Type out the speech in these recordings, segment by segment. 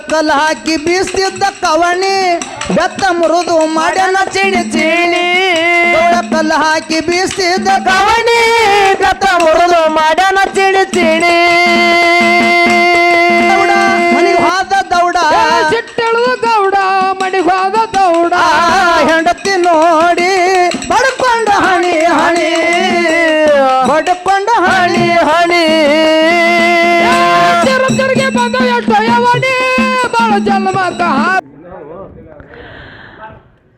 ಕಲ್ಲು ಹಾಕಿ ಬೀಸ್ತಿದ್ದ ಕವಣಿ ಬೆತ್ತ ಮುರಿದು ಮಾಡ್ಯಾನ ಚಿಣಿ ಚಿಣಿ ಕಲ್ಲು ಹಾಕಿ ಬೀಸ್ತಿದ್ದ ಕವಣಿ ಬೆತ್ತ ಮುರಿದು ಮಾಡ್ಯಾನ ಚಿಣಿ ಚಿಣಿ ಮನಿಗೆ ಹೋದ ದೌಡ ಸಿಟ್ಟೆಳುವ ಗೌಡ ಮನಿಗೆ ಹೋದ ದೌಡ ಹೆಂಡತಿ ನೋಡಿ ಬಡ್ಕೊಂಡ ಹಣಿ ಹಣಿ ಬಡ್ಕೊಂಡ ಹಣಿ ಹಣಿ ತಿರುಗಿ ಬಂದ ಎಷ್ಟು ಯವಣಿ ಬಾಳ ಜನ್ಮಕ್ಕ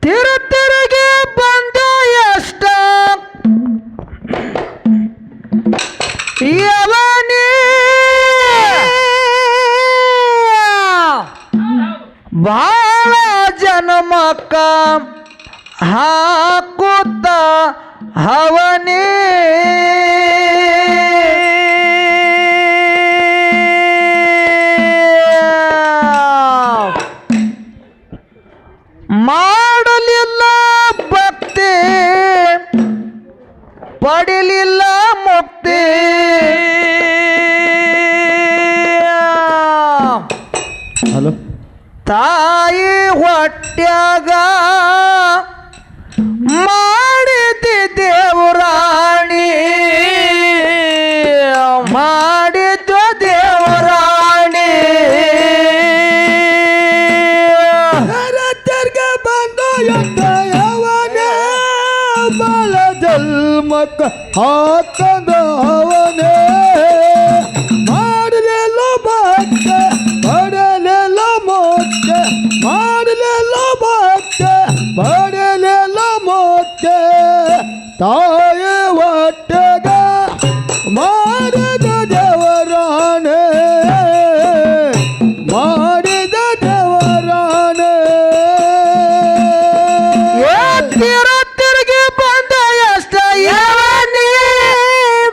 ತಿರುಗಿ ಬಂದ ಎಷ್ಟ ಯವನಿ ಬಾಳ ಜನ್ಮಕ್ಕ ಹಾಕುತ್ತ ಹವನಿ ಮಾಡಲಿಲ್ಲ ಭಕ್ತಿ ಪಡಿಲಿಲ್ಲ ಮುಕ್ತಿ ಹಲೋ ತಾಯಿ ಹೊಟ್ಯಾಗ ಮಾಡಿದ್ದಿ ದೇವರಾಣಿ ಮಾಡಿದ್ದು ದೇವರಾಣಿ ತೆರಿಗೆ ಬಂದ ಎಷ್ಟ ಯವನೇ ಬಾಳ ಜನ್ಮಕ್ಕ ಹಾಕದ ಅವನೇ ಮಾಡಲಿಲ್ಲ ಭಕ್ತ ಪಡಲಿಲ್ಲ ಮೋಕ್ಷ ಮಾಡಲಿಲ್ಲ ಭಕ್ತ ಪಡಲಿಲ್ಲ ಮೋಕ್ಷ ತಾಯಿ ಹೊಟ್ಟೆಗ ಮಾಡಿದ ದೇವರಾಣೆ ಮಾಡಿದ ದೇವರಾಣೆ ತಿರುಗಿ ಬಂದ ಎಷ್ಟ ಯವನಿ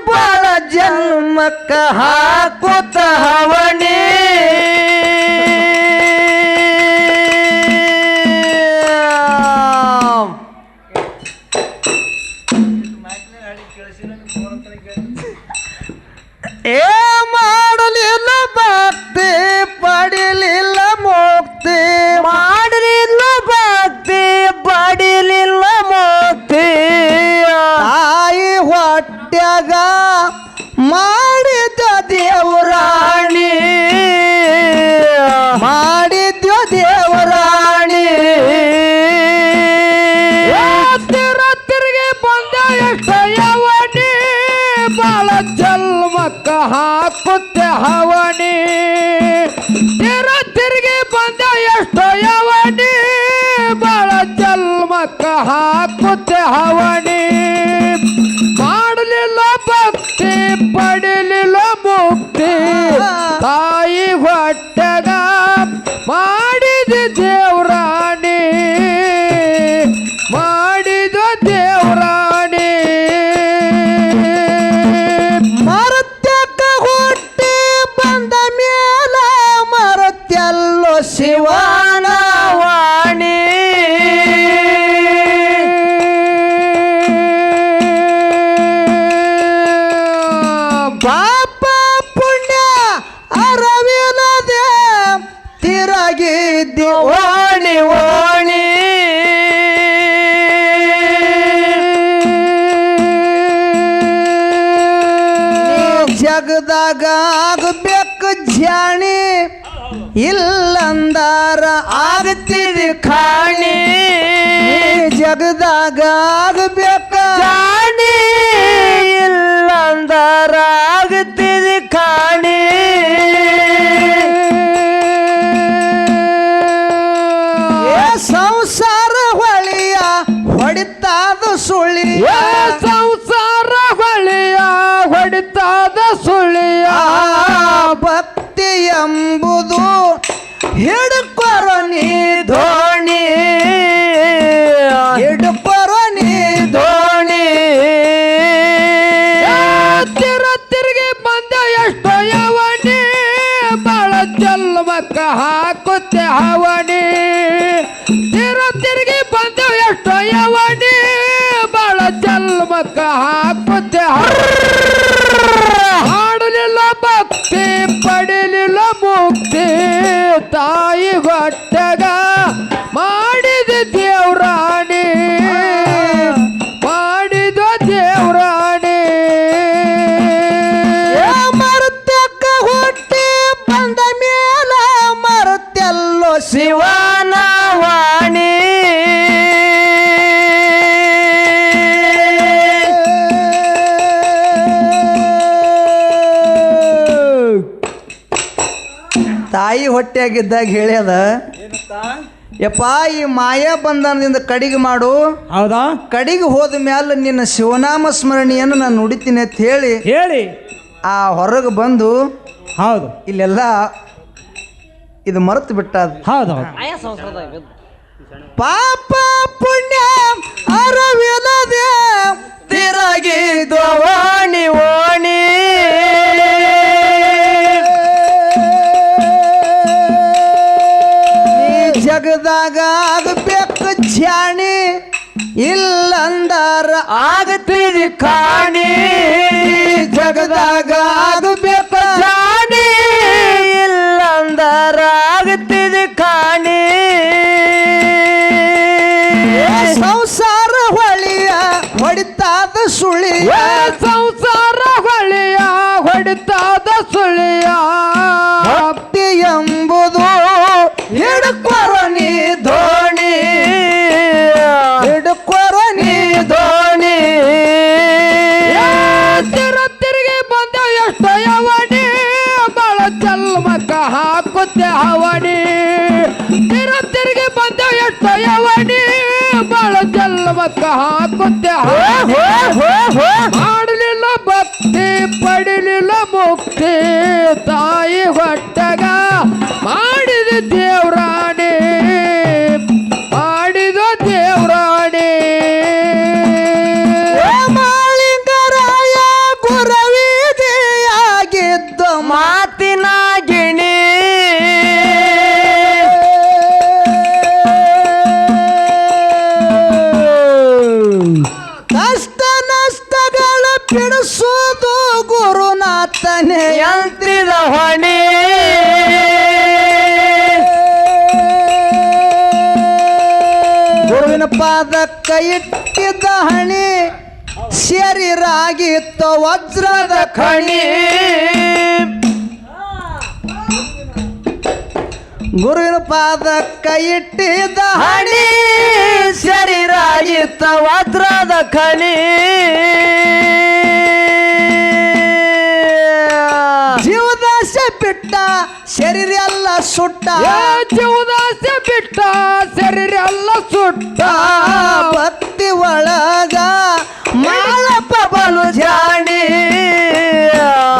ಬಾಳ ಜನ್ಮಕ್ಕ ಹಾಕುತ್ತ ಹವನಿ ಏ ಮಾಡಲಿಲ್ಲ ಭಕ್ತಿ ಪಡಿಲಿಲ್ಲ ಮುಕ್ತಿ ಮಾಡಲಿಲ್ಲ ಭಕ್ತಿ ಪಡಿಲಿಲ್ಲ ಮುಕ್ತಿ ತಾಯಿ ಹೊಟ್ಯಾಗ ಮಾಡಿದ ದೇವರಾಣಿ ಮಾಡಿದ್ದ ದೇವರಾಣಿ ತಿರುಗಿ ಬಂದ ಎಷ್ಟ ಯವನಿ ಬಾಳ ಜನ್ಮಕ್ಕ ಹಾಕುತ್ತೆ ಹವನಿ ತಿರುಗಿ ಬಂದ ಎಷ್ಟು ಯವನಿ ಬಾಳ ಜನ್ಮಕ್ಕ ಹಾಕುತ್ತೆ ಹವನಿ ಮಾಡಲಿಲ್ಲ ಭಕ್ತಿ ಪಡಿಲಿಲ್ಲ ಮುಕ್ತಿ ತಾಯಿ ಹೊಟ್ಟೆಗ ಮಾಡಿದ ದೇವರಾಣಿ ಮಾಡಿದ ದೇವರಾಣಿ ಮರತ್ಯಕ್ಕ ಹುಟ್ಟಿ ಬಂದ ಮೇಲ ಮರತ್ಯಲ್ಲೋ ಶಿವನ ವಾಣಿ ಪಾಪ ಪುಣ್ಯ ಅರವಿಲ್ಲದೆ ತಿರಗಿದ್ದಿ ಓಣಿ ಓಣಿ ಜಗದಾಗ ಆಗಬೇಕು ಜಾಣಿ ಇಲ್ಲಂದಾರ ಆಗ್ತಿದಿ ಖಾಣಿ ಜಗದಾಗ ಆಗಬೇಕು ಜಾಣಿ ಇಲ್ಲಂದಾರ ಆಗ್ತಿದಿ ಖಾಣಿ ಸಂಸಾರ ಹೊಳಿಯ ಹೊಡಿತಾದ ಸುಳಿಯ ಸಂಸಾರ ಹೊಳೆಯ ಹೊಡಿತಾದ ಸುಳಿಯ ಭಕ್ತಿ ಎಂಬುದು ಹಿಡ್ಕೊರ ನೀ ಧೋಣಿ ಹಿಡ್ಕೊರ ನೀ ಧೋಣಿ ತಿರುಗಿ ಬಂದ ಎಷ್ಟು ಯವನಿ ಬಾಳ ಜನ್ಮಕ್ಕ ಹಾಕುತ್ತೆ ಹವನಿ ತಿರುಗಿ ಬಂದ ಎಷ್ಟು ಯವನಿ ಬಾಳ ಜನ್ಮಕ್ಕ ಹಾಕುತ್ತೆ ಹಾಡಲಿಲ್ಲ ಭಕ್ತಿ ಪಡಿಲಿಲ್ಲ ಮುಕ್ತಿ ತಾಯಿ ಹೊಟ್ಟೆಗ ಮಾಡಿದ ದೇವ್ರಾಣಿ ಮಾಡಿದ ದೇವ್ರಾಣಿ ಮರುತ್ಯಕ್ಕ ಹುಟ್ಟಿ ಬಂದ ಮೇಲ ಮರುತ್ಯಲ್ಲೋ ಶಿವನ ವಾಣಿ ತಾಯಿ ಹೊಟ್ಟೆಯಾಗಿದ್ದಾಗ ಹೇಳ್ಯದ ಯಪ್ಪ ಈ ಮಾಯಾ ಬಂಧನದಿಂದ ಕಡಿಗೆ ಮಾಡು ಹೌದಾ ಕಡಿಗೆ ಹೋದ ಮ್ಯಾಲ ನಿನ್ನ ಶಿವನಾಮ ಸ್ಮರಣೆಯನ್ನು ನಾನು ನುಡಿತೀನಿ ಅಂತ ಹೇಳಿ ಹೇಳಿ ಆ ಹೊರಗೆ ಬಂದು ಹೌದು ಇಲ್ಲೆಲ್ಲ ಇದು ಮರೆತು ಬಿಟ್ಟ ಹೌದು ಪಾಪ ಪುಣ್ಯ ಅರವಿಲ್ಲದೆ ತಿರಗಿ ವಾಣಿ ವಾಣಿ ಜಗದಾಗ ಆಗಬೇಕು ಜಾಣಿ ಇಲ್ಲಂದರ ಆಗತ್ತೀರಿ ಕಾಣಿ ಜಗದಾಗ ಆಗಬೇಕು ಜಾಣಿ ಇಲ್ಲಂದರ ಆಗತ್ತೀರಿ ಕಾಣಿ ಸಂಸಾರ ಹೊಳಿಯ ಹೊಡಿತಾದ ಸುಳಿಯ ಸಂಸಾರ ಹೊಳೆಯ ಹೊಡಿತಾದ ಸುಳಿಯ ಭಕ್ತಿ ಎಂಬುದು ಹಿಡ್ಕೊರೋ ನೀ ಧೋಣಿ ಹಿಡ್ಕೊರೋ ನೀ ಧೋಣಿ ತಿರುಗಿ ಬಂದ ಎಷ್ಟು ಯವಣಿ ಬಾಳ ಜನ್ಮಕ್ಕ ಹಾಕುತ್ತೆ ಹವಣಿ ತಿರುಗಿ ಬಂದ ಎಷ್ಟು ಯವಣಿ ಬಾಳ ಜನ್ಮಕ್ಕ ಹಾಕುತ್ತೆ ಮಾಡಲಿಲ್ಲ ಭಕ್ತಿ ಪಡಿಲಿಲ್ಲ ಮುಕ್ತಿ ತಾಯಿ ಹೊಟ್ಟಗ ಮಾಡಿದ ದೇವ್ರಾಣಿ ಮಾಡಿದ ದೇವ್ರಾಣಿ ಮಾಳಿಂಗರಾಯ ಗುರವಿದೆಯಾಗಿದ್ದ ಮಾತಿನ ಗಿಣಿ ಕಷ್ಟ ನಷ್ಟಗಳ ಬಿಡಿಸೋದು ಗುರುನಾಥನೇ ಯಂತ್ರಿದ ಹೊಣೆ ಗುರುವಿನ ಪಾದಕ್ಕ ಇಟ್ಟಿದ್ದ ಹಣಿ ಶರೀರಾಗಿತ್ತು ವಜ್ರದ ಖಣಿ ಗುರುವಿನ ಪಾದಕ್ಕ ಇಟ್ಟಿದ್ದ ಹಣಿ ಶರೀರಾಗಿತ್ತು ವಜ್ರದ ಖಣಿ ಜೀವದಾಸೆ ಬಿಟ್ಟ ಶರೀರ ಎಲ್ಲ ಸುಟ್ಟ ಜೀವದಾಸೆ ಬಿಟ್ಟ ಶರೀರ ಎಲ್ಲ ಸುಟ್ಟ ಭಕ್ತಿ ಒಳಗ ಮಾಳಪ್ಪ ಬಲು ಜಾಣಿ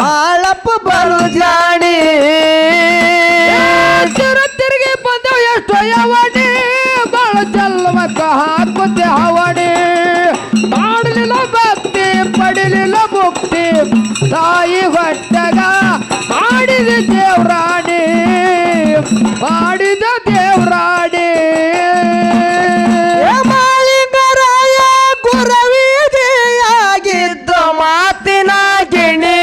ಮಾಳಪ್ಪ ಬಲು ಜಾಣಿ ತಿರುಗಿ ಬಂದ ಎಷ್ಟು ಯವಣಿ ಬಾಳ ಜನ್ಮಕ್ಕ ಹಾಕುತ್ತೆ ಹವಣಿ ಮಾಡಲಿಲ್ಲ ಭಕ್ತಿ ಪಡಿಲಿಲ್ಲ ಮುಕ್ತಿ ತಾಯಿ ಹೊಟ್ಟಗ ಮಾಡಿದ ದೇವ್ರಾಣಿ ಮಾಡಿದ ದೇವ್ರಾಣಿ ಮಾಳಿಂಗರಾಯ ಗುರವಿದೆಯಾಗಿದ್ದ ಮಾತಿನ ಗಿಣಿ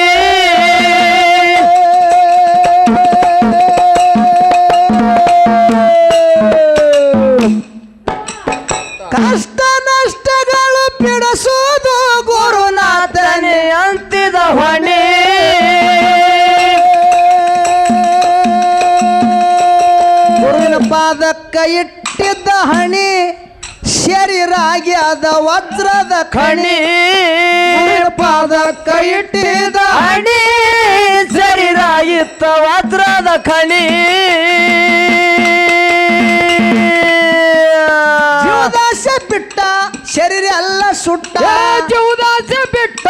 ಕಷ್ಟ ನಷ್ಟಗಳು ಬಿಡಿಸೋದು ಗುರುನಾಥನೇ ಅಂತಿದ ಹೊಣೆ ಗುರುವಿನ ಪಾದಕ್ಕ ಇಟ್ಟಿದ್ದ ಹಣಿ ಶರೀರಾಗಿ ಅದ ವಜ್ರದ ಖಣಿ ಗುರುವಿನ ಪಾದಕ್ಕ ಇಟ್ಟಿದ್ದ ಹಣಿ ಶರೀರಾಗಿತ್ತ ವಜ್ರದ ಖಣಿ ಜೀವದಾಸೆ ಬಿಟ್ಟ ಶರೀರ ಎಲ್ಲ ಸುಟ್ಟ ಜೀವದಾಸೆ ಬಿಟ್ಟ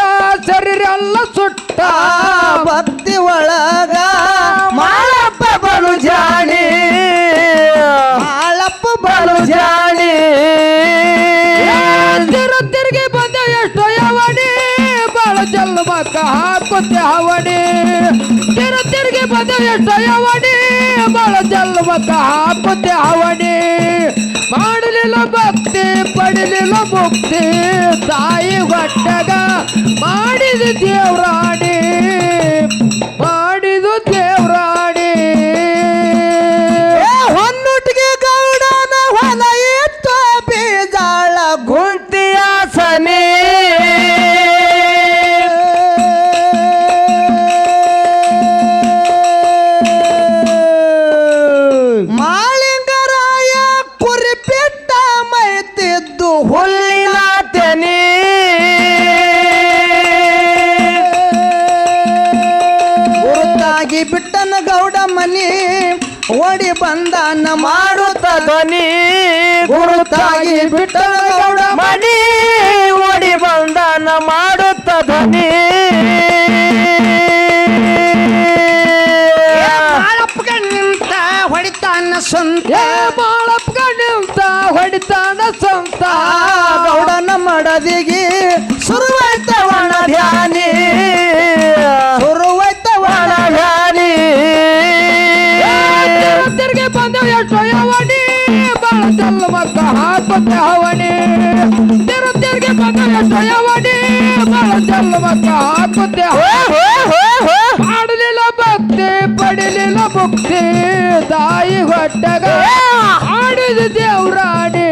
ಶರೀರ ಎಲ್ಲ ಸುಟ್ಟ ಭಕ್ತಿ ಒಳಗ ಮಾಳಪ್ಪ ಬಲು ಜಾಣಿ ಮಾಳಪ್ಪ ಬಲು ಜಾಣಿ ತಿರುಗಿ ಬಂದ ಎಷ್ಟು ಯವಣಿ ಬಾಳ ಜನ್ಮಕ್ಕ ಹಾಕುತ್ತೆ ಹವಣಿ ತಿರುಗಿ ಬಂದ ಎಷ್ಟು ಯವಣಿ ಬಾಳ ಜನ್ಮಕ್ಕ ಹಾಕುತ್ತೆ ಹವಣಿ ಮಾಡಲಿಲ್ಲ ಭಕ್ತಿ ಪಡಿಲಿಲ್ಲ ಮುಕ್ತಿ ತಾಯಿ ಹೊಟ್ಟಗ ಮಾಡಿದ ದೇವ್ರಾಣಿ ಮಾಡಿದ ದೇವ್ರಾಣಿ ಬಂದಾನ ಮಾಡುತ್ತ ಧ್ವನಿ ಗುರುತಾಗಿ ಬಿಟ್ಟನ ಗೌಡ ಮನಿ ಓಡಿ ಬಂದನ ಮಾಡುತ್ತ ಧ್ವನಿ ಮಾಳಪ್ಪಗ ನಿಂತ ಹೊಡಿತಾನ ಸ್ವಂತ ಏ ಬಾಳಪ್ಪ ನಿಂತ ಹೊಡಿತಾನ ಸ್ವಂತ ಗೌಡನ ಮಡದಿಗೆ ಶುರುವಾಯ್ತ ಒಣ ಧ್ಯಾನಿ ಶುರುವಾಯ್ತ ಒಣ ಧ್ಯಾನಿ ತಿರುಗಿ ಬಂದ ಎಷ್ಟು ಯವಣಿ ಬಾಳ ಜನ್ಮಕ್ಕ ಹಾಕುತ್ತೆ ಹವಣಿ ತಿರುಗಿ ಬಂದ ಎಷ್ಟು ಯವಣಿ ಬಾಳ ಜನ್ಮಕ್ಕ ಹಾಕುತ್ತೆ ಮಾಡಲಿಲ್ಲ ಭಕ್ತಿ ಪಡಿಲಿಲ್ಲ ಮುಕ್ತಿ ತಾಯಿ ಹೊಟ್ಟಗ ಮಾಡಿದ ದೇವ್ರಾಣಿ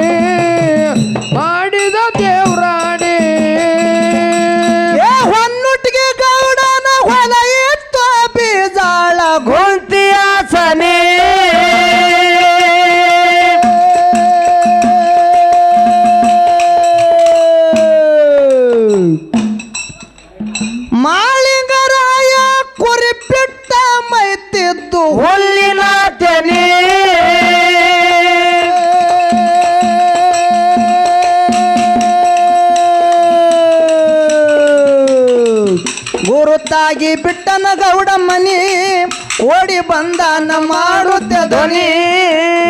ಮಾಡಿದ ದೇವ್ರಾಣಿ ಹೊನ್ನುಟ್ಟಿಗೆ ಗೌಡನ ಹೊಲ ಇಟ್ಟು ಬೀಜಾಳ ಗುಂತಿಯ ಸನಿ ಮಾಳಿಂಗರಾಯ ಕುರಿಪಿಟ್ಟ ಮೈತಿದ್ದು ಹುಲ್ಲಿನ ತೆನಿ ಗುರುತಾಗಿ ಬಿಟ್ಟನ ಗೌಡ ಮನಿ ಓಡಿ ಬಂದಾನ ಮಾಡುತ್ತ ಧ್ವನಿ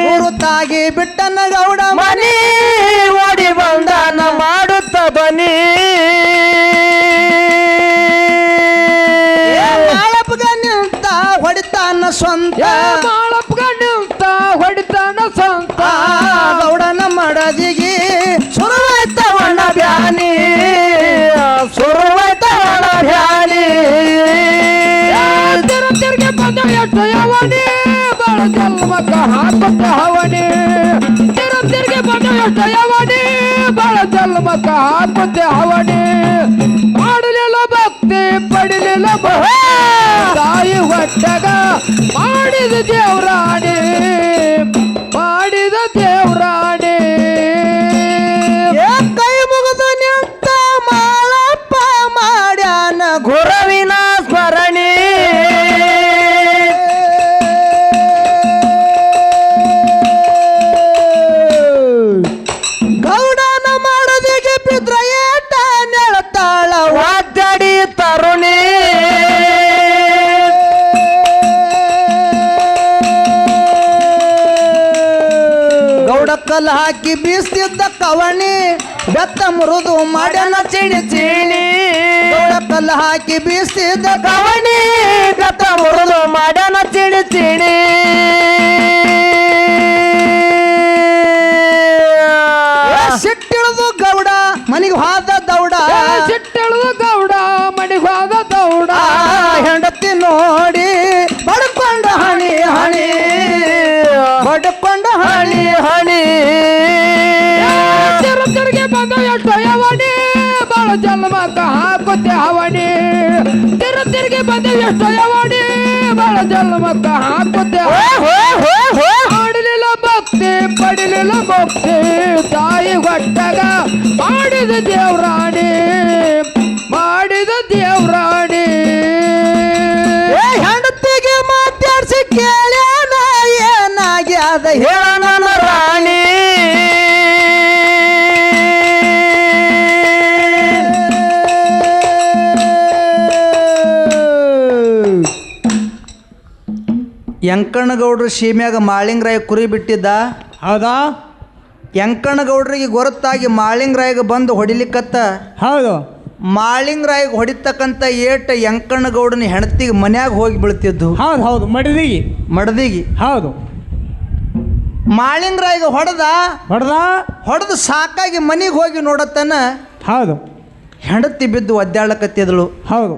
ಗುರುತಾಗಿ ಬಿಟ್ಟನ ಗೌಡ ಮನಿ ಓಡಿ ಬಂದನ ಮಾಡುತ್ತ ಧ್ವನಿ ಮಾಳಪ್ಪಗ ನಿಂತ ಹೊಡಿತಾನ ಸ್ವಂತ ಬಾಳಪ್ಪ ನಿಂತ ಹೊಡಿತಾನ ಸ್ವಂತ ಗೌಡನ ಮಡದಿಗೆ ಶುರುವಾಯ್ತ ಒಣ ಬ್ಯಾನಿ ಸುರುವತ ಧ್ಯಾನಿ ತಿರುಗಿ ಬಂದ ಎಷ್ಟು ಯವಣಿ ಬಾಳ ಜನ್ಮಕ್ಕ ಹಾಕುತ್ತ ಹವಣಿ ತಿರುಗಿ ಬಂದ ಎಷ್ಟು ಯವಣಿ ಬಾಳ ಜನ್ಮಕ್ಕ ಹಾಕುತ್ತ ಹವಣಿ ಮಾಡಲಿಲ್ಲ ಭಕ್ತಿ ಪಡಿಲಿಲ್ಲ ತಾಯಿ ಹೊಟ್ಟಗ ಮಾಡಿದ ದೇವ್ರಾಣಿ ಮಾಡಿದ ದೇವ್ರಾಣಿ ಕೈ ಮುಗಿದು ನಿಂತ ಮಾಳಪ್ಪ ಮಾಡ್ಯಾನ ಗುರುವಿನ ಸ್ಮರಣಿ ಗೌಡನ ಮಾಡದಿಗೆ ಬಿದ್ರ ಏಟ ನೆಳತಾಳ ಒದ್ದಡಿ ತರುಣಿ ಗೌಡ ಕಲ್ ಹಾಕಿ ಬೀಸ್ತಿದ್ದ ಕವಣಿ ಬೆತ್ತ ಮುರಿದು ಮಾಡ್ಯಾನ ಚಿಡಿ ಚೀಣಿ ಗೌಡ ಕಲ್ ಹಾಕಿ ಬೀಸ್ತಿದ್ದ ಕವಣಿ ಗತ ಮುರಿದು ಮಾಡನ ಚಿಡಿ ಚಿಡಿ ಸಿಟ್ಟಿಳಿದು ಗೌಡ ಮನಿಗೆ ಹಾದ ದೌಡ ಸಿಟ್ಟೆಳುವ ಗೌಡ ಮಣಿಗಾದ ದೌಡ ಹೆಂಡತಿ ನೋಡಿ ಬಡ್ಕೊಂಡ ಹಣಿ ಹಣಿ ಬಡ್ಕೊಂಡ ಹಣಿ ಹಣಿ ತಿರುಗಿ ಬಂದ ಎಷ್ಟು ಯವಣಿ ಬಾಳ ಜನ್ಮಕ್ಕ ಹಾಕುತ್ತೆ ಹವಣಿ ತಿರುಗಿ ಬಂದ ಎಷ್ಟು ಯವಣಿ ಬಾಳ ಜನ್ಮಕ್ಕ ಹಾಕುತ್ತೆ ಮಾಡಲಿಲ್ಲ ಭಕ್ತಿ ಪಡಿಲಿಲ್ಲ ಮುಕ್ತಿ ತಾಯಿ ಹೊಟ್ಟಗ ಮಾಡಿದ ದೇವ್ರಾಣಿ ಮಾಡಿದ ದೇವ್ರಾಣಿ ಹೆಂಡತಿಗೆ ಮಾತಾಡ್ಸಿ ಕೇಳ್ಯಾನ ಏನಾಗ್ಯಾದ ಹೇಳನ ರಾಣಿ ಯಂಕಣ್ಣಗೌಡ್ರು ಸೀಮ್ಯಾಗ ಮಾಳಿಂಗರಾಯ ಕುರಿ ಬಿಟ್ಟಿದ್ದ ಹೌದಾ ಯಂಕಣ್ಣಗೌಡ್ರಿಗೆ ಗೊತ್ತಾಗಿ ಮಾಳಿಂಗರಾಯಗೆ ಬಂದು ಹೊಡಿಲಿಕ್ಕತ್ತ ಹೌದು ಮಾಳಿಂಗರಾಯಗೆ ಹೊಡಿತಕ್ಕಂಥ ಏಟ ಯಂಕಣ್ಣಗೌಡನ ಹೆಂಡತಿಗೆ ಮನ್ಯಾಗ ಹೋಗಿ ಬೀಳ್ತಿದ್ದು ಹೌದು ಹೌದು ಮಡಿದಿಗಿ ಮಡದಿಗೆ ಹೌದು ಮಾಳಿಂಗರಾಯಗೆ ಹೊಡೆದ ಹೊಡೆದು ಸಾಕಾಗಿ ಮನೆಗೆ ಹೋಗಿ ನೋಡತ್ತನ ಹೌದು ಹೆಂಡತಿ ಬಿದ್ದು ಒದ್ದಾಳಕತ್ತಿದಳು. ಹೌದು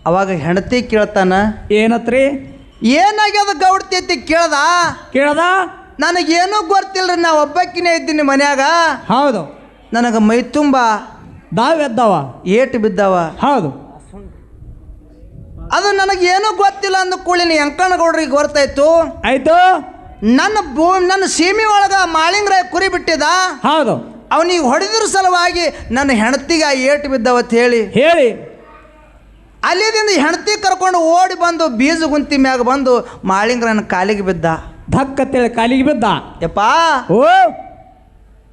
ಅವಾಗ ಹೆಂಡತಿ ಕೇಳ್ತಾನ, ಏನತ್ರಿ ಏನಾಗ್ಯದ ಗೌಡ್ತಿ ಕೇಳದ ನನಗೇನೂ ಗೊತ್ತಿಲ್ರಿ, ನಾ ಒಬ್ಬಕ್ಕಿನೇ ಇದ್ದೀನಿ ಮನ್ಯಾಗ. ಹೌದು ನನಗೆ ಮೈ ತುಂಬ ದಾವೆದ್ದವ ಏಟು ಬಿದ್ದಾವ. ಹೌದು ಅದು ನನಗೇನೂ ಗೊತ್ತಿಲ್ಲ ಅಂದ ಕೂಡಲಿನ ಯಂಕಣ್ಣಗೌಡ್ರಿಗೆ ಗೊತ್ತಾಯ್ತು. ಆಯ್ತು ನನ್ನ ಸೀಮೆ ಒಳಗ ಮಾಳಿಂಗರಾಯ ಕುರಿ ಬಿಟ್ಟಿದ. ಹೌದು ಅವನಿಗೆ ಹೊಡೆದ್ರ ಸಲುವಾಗಿ ನನ್ನ ಹೆಂಡತಿಗೆ ಆ ಏಟು ಬಿದ್ದಾವತ್ ಹೇಳಿ ಅಲ್ಲಿದಿಂದ ಹೆಂಡತಿ ಕರ್ಕೊಂಡು ಓಡಿ ಬಂದು ಬೀಜ ಗುಂತಿ ಮ್ಯಾಗ ಬಂದು ಮಾಳಿಂಗರಾಯನ ಕಾಲಿಗೆ ಬಿದ್ದ. ಧಕ್ಕತ್ತೇಳಿ ಕಾಲಿಗೆ ಬಿದ್ದ. ಯಪ್ಪ ಓ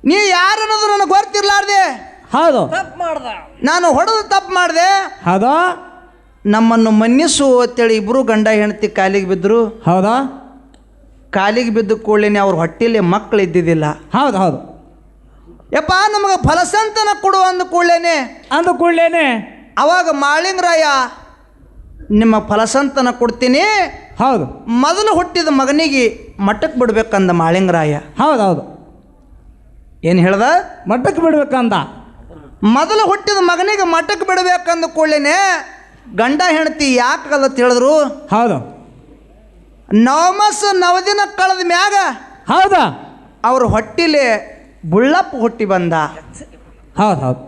ನೀ ಯಾರು ಅನ್ನೋದು ನನಗೆ ಗೊತ್ತಿರ್ಲಾರ್ದೆ. ಹೌದು ನಾನು ಹೊಡೆದು ತಪ್ಪು ಮಾಡಿದೆ, ಹೌದಾ ನಮ್ಮನ್ನು ಮನ್ನಿಸು ಅಂತೇಳಿ ಇಬ್ರು ಗಂಡ ಹೆಂಡತಿ ಕಾಲಿಗೆ ಬಿದ್ದರು. ಹೌದಾ ಕಾಲಿಗೆ ಬಿದ್ದ ಕೂಡಲೇ ಅವ್ರ ಹೊಟ್ಟೆಲಿ ಮಕ್ಕಳು ಇದ್ದಿದ್ದಿಲ್ಲ. ಹೌದು ಹೌದು ಯಪ್ಪ ನಮಗೆ ಫಲಸಂತನ ಕೊಡು ಅಂದ ಕೂಡಲೇ ಅಂದ ಕೂಡಲೇನೆ ಅವಾಗ ಮಾಳಿಂಗರಾಯ ನಿಮ್ಮ ಫಲಸಂತನ ಕೊಡ್ತೀನಿ, ಹೌದು ಮೊದಲು ಹುಟ್ಟಿದ ಮಗನಿಗೆ ಮಠಕ್ಕೆ ಬಿಡ್ಬೇಕಂದ ಮಾಳಿಂಗರಾಯ. ಹೌದು ಹೌದು ಏನು ಹೇಳ್ದ? ಮಟ್ಟಕ್ಕೆ ಬಿಡ್ಬೇಕಂದ. ಮೊದಲು ಹುಟ್ಟಿದ ಮಗನಿಗೆ ಮಠಕ್ಕೆ ಬಿಡಬೇಕಂದ ಕೂಡಲೇ ಗಂಡ ಹೆಂಡತಿ ಯಾಕಲ್ಲ ತಿಳಿದ್ರು. ಹೌದು ನವಮಸ್ ನವದಿನ ಕಳೆದ ಮ್ಯಾಗ ಹೌದಾ ಅವ್ರ ಹೊಟ್ಟಿಲೆ ಬುಳ್ಳಪ್ಪ ಹುಟ್ಟಿ ಬಂದ. ಹೌದು ಹೌದು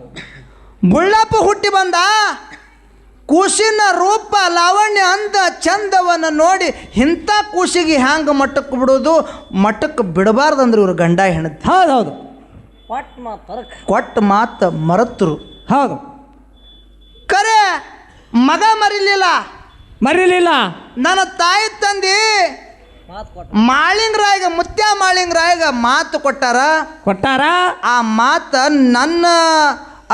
ಬುಳ್ಳಪ್ಪ ಹುಟ್ಟಿ ಬಂದ. ಕೂಸಿನ ರೂಪ ಲಾವಣ್ಯ ಅಂದ ಚಂದವನ್ನು ನೋಡಿ ಇಂಥ ಕೂಸಿಗೆ ಹ್ಯಾಂಗ ಮಟ್ಟಕ್ಕೆ ಬಿಡೋದು, ಮಟ್ಟಕ್ಕೆ ಬಿಡಬಾರ್ದಂದ್ರೆ ಇವ್ರು ಗಂಡ ಹೆಂಡತಿ. ಹೌದು ಹೌದು ಕೊಟ್ಟ ಮಾತು ಮರೆತರು. ಹೌದು ಕರೆ ಮಗ ಮರಿಲಿಲ್ಲ. ಮರಿಲಿಲ್ಲ. ನನ್ನ ತಾಯಿ ತಂದಿ ಮಾಳಿಂಗರಾಯಗ ಮುತ್ಯ ಮಾಳಿಂಗರಾಯಗ ಮಾತು ಕೊಟ್ಟಾರ. ಆ ಮಾತ ನನ್ನ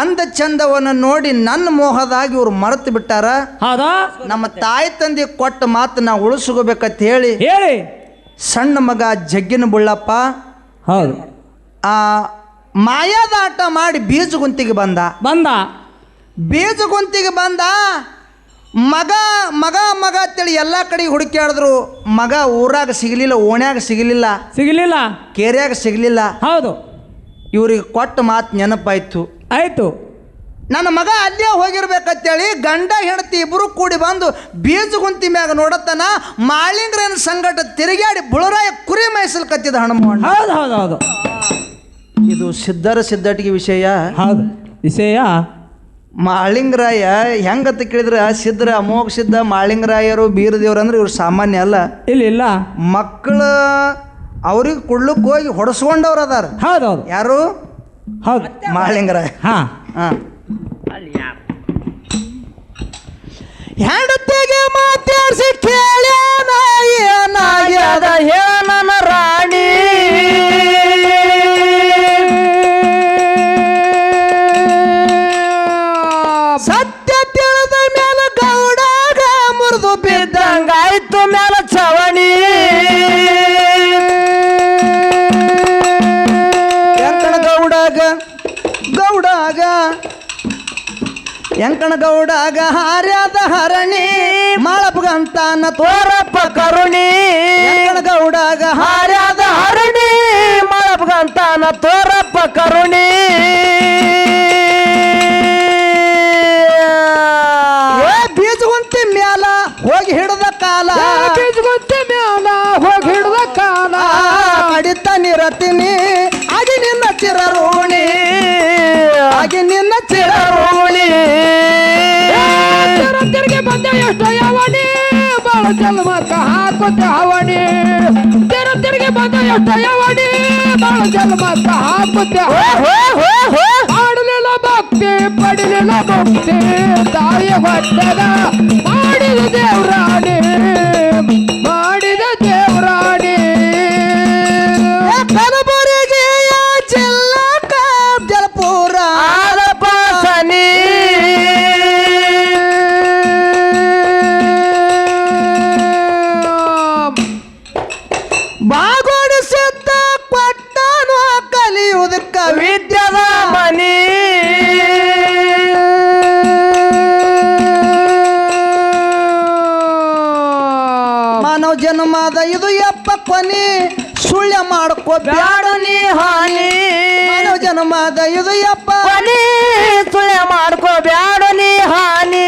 ಅಂದ ಚಂದವನ್ನು ನೋಡಿ ನನ್ನ ಮೋಹದಾಗಿ ಇವ್ರು ಮರೆತು ಬಿಟ್ಟಾರ. ಹೌದಾ ನಮ್ಮ ತಾಯಿ ತಂದೆ ಕೊಟ್ಟ ಮಾತು ನಾವು ಉಳಿಸ್ಕೋಬೇಕಂತ ಹೇಳಿ ಸಣ್ಣ ಮಗ ಜಗ್ಗಿನ ಬುಳ್ಳಪ್ಪ ಹೌದು ಆ ಮಾಯಾದಾಟ ಮಾಡಿ ಬೀಜಗುಂತಿಗೆ ಬಂದ. ಬೀಜಗುಂತಿಗೆ ಬಂದ. ಮಗ ಮಗ ಮಗ ಅಂತೇಳಿ ಎಲ್ಲ ಕಡೆಗೆ ಹುಡುಕ್ಯಾಡಿದ್ರು. ಮಗ ಊರಾಗ ಸಿಗಲಿಲ್ಲ, ಓಣ್ಯಾಗ ಸಿಗಲಿಲ್ಲ, ಕೇರ್ಯಾಗ ಸಿಗಲಿಲ್ಲ. ಹೌದು ಇವ್ರಿಗೆ ಕೊಟ್ಟ ಮಾತು ನೆನಪಾಯ್ತು. ಆಯ್ತು ನನ್ನ ಮಗ ಅಲ್ಲೇ ಹೋಗಿರ್ಬೇಕಂತೇಳಿ ಗಂಡ ಹೆಂಡತಿ ಇಬ್ಬರು ಕೂಡಿ ಬಂದು ಬೀಜಗುಂತಿ ಮ್ಯಾಗ ನೋಡತನ ಮಾಳಿಂಗರನ ಸಂಗಟ ತಿರುಗಾಡಿ ಬುಳರಾಯ ಕುರಿ ಮೇಯಿಸಲು ಕತ್ತಿದ ಹನುಮಣ್ಣ. ಹೌದು ಹೌದು ಹೌದು ಇದು ಸಿದ್ಧಟಿಗೆ ವಿಷಯ. ಹೌದು ವಿಷಯ. ಮಾಳಿಂಗರಾಯ ಹೆಂಗತ್ತ ಕೇಳಿದ್ರೆ ಸಿದ್ಧರ ಅಮೋಘ ಸಿದ್ಧ ಮಾಳಿಂಗರಾಯರು ಬೀರದೇವ್ರು ಅಂದ್ರೆ ಇವ್ರು ಸಾಮಾನ್ಯ ಅಲ್ಲ. ಇಲ್ಲ ಮಕ್ಕಳು ಅವ್ರಿಗೆ ಕುಡ್ಲಕ್ಕೆ ಹೋಗಿ ಹೊಡೆಸ್ಕೊಂಡವ್ರು ಅದಾರ. ಹೌದು ಹೌದು ಯಾರು? ಹೌದು ಮಾಳಿಂಗರಾಯ. ಹೆಂಡತಿಗೆ ಮಾತಾಡ್ಸಿ ಕೇಳ್ಯಾನ ಏನಾಗ್ಯದ ಹೇಳನ ರಾಣಿ ಸತ್ಯ ತಿಳಿದ ಮ್ಯಾಲ ಗೌಡಾಗ ಮುರಿದು ಬಿದ್ದಂಗಾಯ್ತು ಮ್ಯಾಲ ಚವಣಿ. ಎಂಕಣಗೌಡಾಗ ಹಾರ್ಯಾದ ಹರಣಿ ಮಾಳಪ್ಪಗಂತಾನ ತೋರಪ್ಪ ಕರುಣಿ. ಎಂಕಣಗೌಡಾಗ ಹಾರ್ಯಾದ ಹರಣಿ ಮಾಳಪ್ಪಗಂತಾನ ತೋರಪ್ಪ ಕರುಣಿ. ಬೀಜಗುಂತಿ ಮ್ಯಾಲ ಹೋಗಿ ಹಿಡಿದ ಕಾಲ, ಬೀಜಗುಂತಿ ಮ್ಯಾಲ ಹೋಗಿ ಹಿಡಿದ ಕಾಲ, ಅಡಿತ ನಿರತಿನಿ ಆಗಿ ನಿನ್ನ ಚಿರಋಣಿ, ಆಗಿ ನಿನ್ನ ಚಿರಋಣಿ. ತಿರುಗಿ ಬಂದ ಎಷ್ಟು ಯವಣಿ ಬಾಳ ಜನ್ಮಕ್ಕ ಹಾಕುತ್ತ ಹವಣಿ. ತಿರುಗಿ ಬಂದ ಎಷ್ಟು ಯವಣಿ ಬಾಳ ಜನ್ಮಕ್ಕ ಹಾಕುತ್ತ ಮಾಡಲಿಲ್ಲ ಭಕ್ತಿ ಪಡಿಲಿಲ್ಲ ಭಕ್ತಿ ತಾಯಿಯ ಹೊಟ್ಟದ ಮಾಡಿದ ದೇವ್ರಾಣಿ, ಮಾಡಿದ ದೇವ್ರಾಣಿ. ಕಲಬುರಗಿ ಚಿಲ್ಲಕ ಜಲಪುರ ಆಲಪಾಸನಿ ಬಾಗೋಡಿಸುತ್ತ ಕೊಟ್ಟನು ಕಲಿಯುವುದಕ್ಕ ವಿದ್ಯದ ಮನಿ. ಮಾನವ ಜನ್ಮದ ಇದು ಯಪ್ಪ ಕೊನಿ ಸುಳ್ಯ ಮಾಡ್ಕೋ ಬ್ಯಾಡ ನೀ ಹಾನಿ. ಮಾನವ ಜನ್ಮದ ಇದು ಯಪ್ಪ ಕೊನಿ ಸುಳ್ಯ ಮಾಡ್ಕೋ ಬ್ಯಾಡ ನೀ ಹಾನಿ.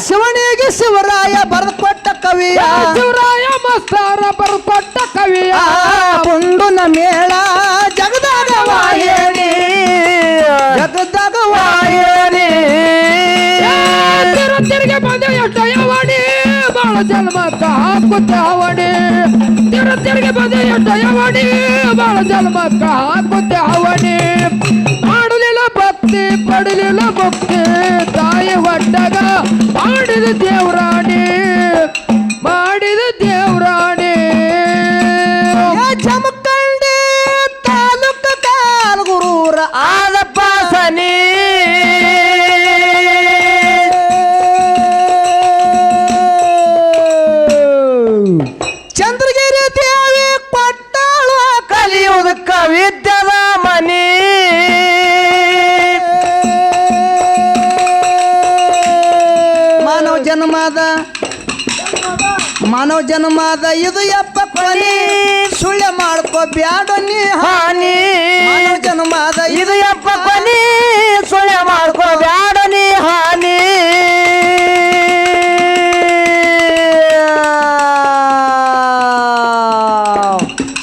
ಶಿವನಿಗೆ ಶಿವರಾಯ ಬರೆದು ಕೊಟ್ಟ ಕವಿಯ, ಶಿವರಾಯ ಮಸ್ತಾರ ಬರ್ಕೊಟ್ಟ ಕವಿಯ. ಪುಂಡುನ ಮೇಳ ಜಗದಾಗ ವಾಯಣಿ, ಜಗದಾಗ ವಾಯಣಿ. ತಿರುಗಿ ಬಂದ ಎಷ್ಟು ಯವಣಿ ಬಾಳ ಜನ್ಮಕ್ಕ ಹಾಕುತ್ತ ಹವಣಿ. ತಿರುಗಿ ಬಂದ ಎಷ್ಟು ಯವಣಿ ಬಾಳ ಜನ್ಮಕ್ಕ ಹಾಕುತ್ತ ಹವಣಿ. ಮಾಡಲಿಲ್ಲ ಭಕ್ತಿ ಪಡಲಿಲ್ಲ ಭಕ್ತಿ ತಾಯಿ ಗಟ್ಟಗ ಮಾಡಿದ ದೇವ್ರಾಣಿ ಮಾಡಿದ ದೇವ್ರಾಣಿ ಜಮಖಂಡಿ ತಾಲೂಕು ಕಾಲ್ಗುರೂರ ಆದಪ್ಪ ಸನಿ ಚಂದ್ರಗಿರಿ ದೇವಿ ಕೊಟ್ಟಾಳು ಕಲಿಯುವುದಕ್ಕ ವಿದ್ಯದ ಮನಿ ಮಾನವ ಜನ್ಮದ ಇದು ಯಪ್ಪ ಕೊನೆ ಸುಳ್ಳ ಮಾಡ್ಕೋ ಬ್ಯಾಡ ನೀ ಹಾನಿ ಮಾನವ ಜನ್ಮದ ಇದು ಯಪ್ಪ ಕೊನಿ ಸುಳ್ಳ ಮಾಡ್ಕೋ ಬ್ಯಾಡ ನೀ ಹಾನಿ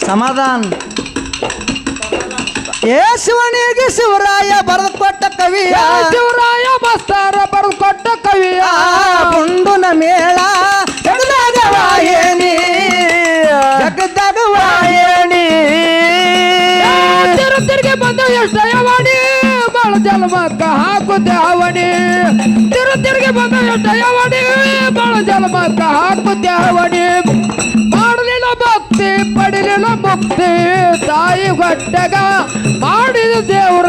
ಸಮಾಧಾನ ಏ ಶಿವನಿಗೆ ಶಿವರಾಯ ಬರೆದು ಕೊಟ್ಟ ಕವಿಯ ಶಿವರಾಯ ಮಾಸ್ತರ ಬರೆದು ಕೊಟ್ಟ ಕವಿಯ ಗುಂಡುನ ಮೇಳ ಜಗದಾಗವಾಯಣಿ ಜಗದಾಗವಾಯಣಿ ತಿರುಗಿ ಬಂದ ಎಷ್ಟಯವಾಣಿ ಬಾಳ ಜನ್ಮಕ್ಕ ಹಾಕುತ್ತೆ ಅವಣಿ ತಿರುಗಿ ಬಂದ ಎಷ್ಟಯವಾಣಿ ಬಾಳ ಜನ್ಮಕ್ಕ ಹಾಕುತ್ತೆ ಅವಣಿ ಮಾಡಲಿಲ್ಲ ಭಕ್ತಿ ಪಡಿಲಿಲ್ಲ ಮುಕ್ತಿ ತಾಯಿ ಹೊಟ್ಟೆಗ ಮಾಡಿದ ದೇವ್ರ